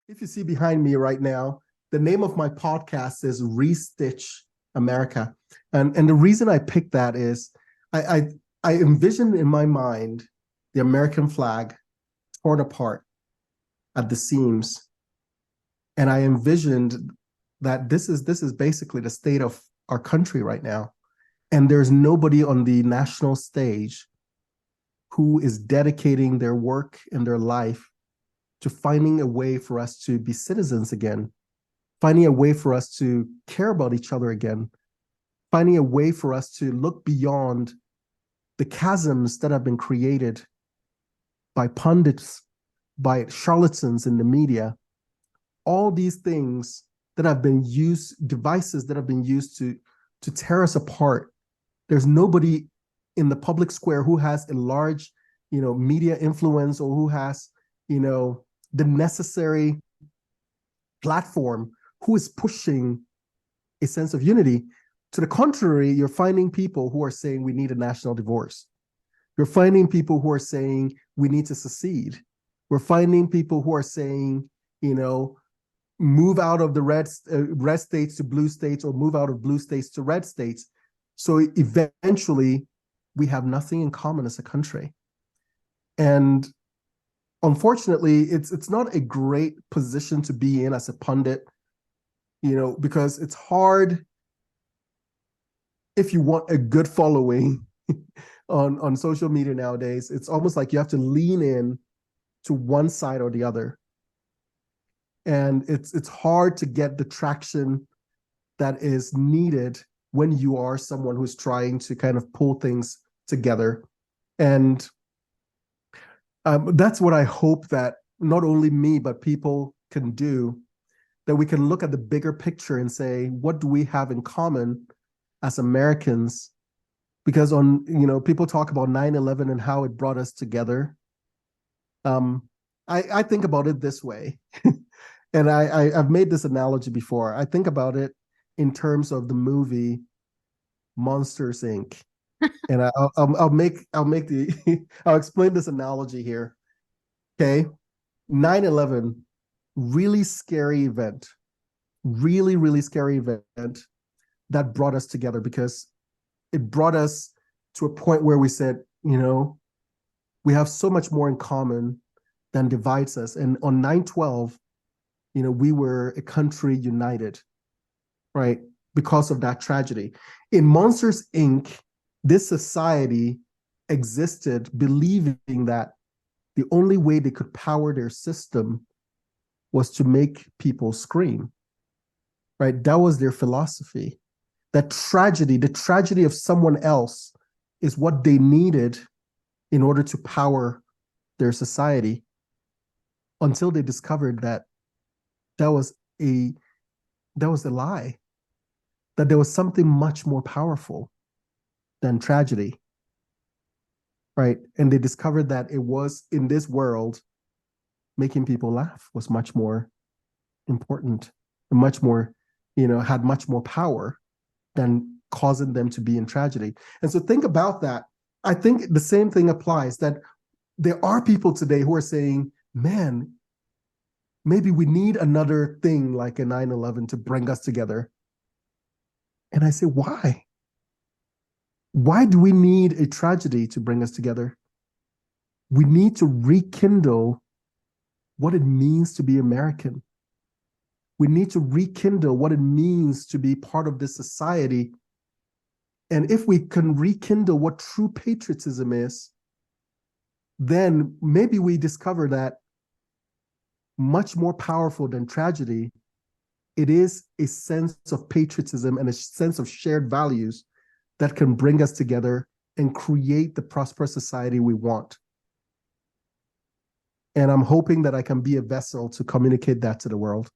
If you see behind me right now, the name of my podcast is Restitch America. And the reason I picked that is I, I, I envisioned in my mind the American flag torn apart at the seams. And I envisioned that this is basically the state of our country right now. And there's nobody on the national stage who is dedicating their work and their life to finding a way for us to be citizens again, finding a way for us to care about each other again, finding a way for us to look beyond the chasms that have been created by pundits, by charlatans in the media, all these things that have been used, devices that have been used to tear us apart. There's nobody in the public square who has a large, media influence, or who has, the necessary platform, who is pushing a sense of unity. To the contrary, you're finding people who are saying we need a national divorce. You're finding people who are saying we need to secede. We're finding people who are saying, move out of the red states to blue states, or move out of blue states to red states. So eventually, we have nothing in common as a country. And unfortunately, it's not a great position to be in as a pundit, because it's hard if you want a good following on social media nowadays. It's almost like you have to lean in to one side or the other. And it's hard to get the traction that is needed when you are someone who's trying to kind of pull things together. And that's what I hope that not only me, but people can do, that we can look at the bigger picture and say, what do we have in common as Americans? Because people talk about 9/11 and how it brought us together. I think about it this way. And I've made this analogy before. I think about it in terms of the movie Monsters, Inc. And I'll explain this analogy here. Okay. 9/11, really scary event, really, really scary event that brought us together, because it brought us to a point where we said, we have so much more in common than divides us. And on 9/12, we were a country united, right? Because of that tragedy. In Monsters, Inc., this society existed believing that the only way they could power their system was to make people scream, right? That was their philosophy. That tragedy, the tragedy of someone else, is what they needed in order to power their society, until they discovered that that was a lie, that there was something much more powerful than tragedy, right? And they discovered that it was, in this world, making people laugh was much more important, and much more, had much more power than causing them to be in tragedy. And so think about that. I think the same thing applies, that there are people today who are saying, man, maybe we need another thing like a 9/11 to bring us together. And I say, why? Why do we need a tragedy to bring us together? We need to rekindle what it means to be American. We need to rekindle what it means to be part of this society. And if we can rekindle what true patriotism is, then maybe we discover that much more powerful than tragedy, it is a sense of patriotism and a sense of shared values that can bring us together and create the prosperous society we want. And I'm hoping that I can be a vessel to communicate that to the world.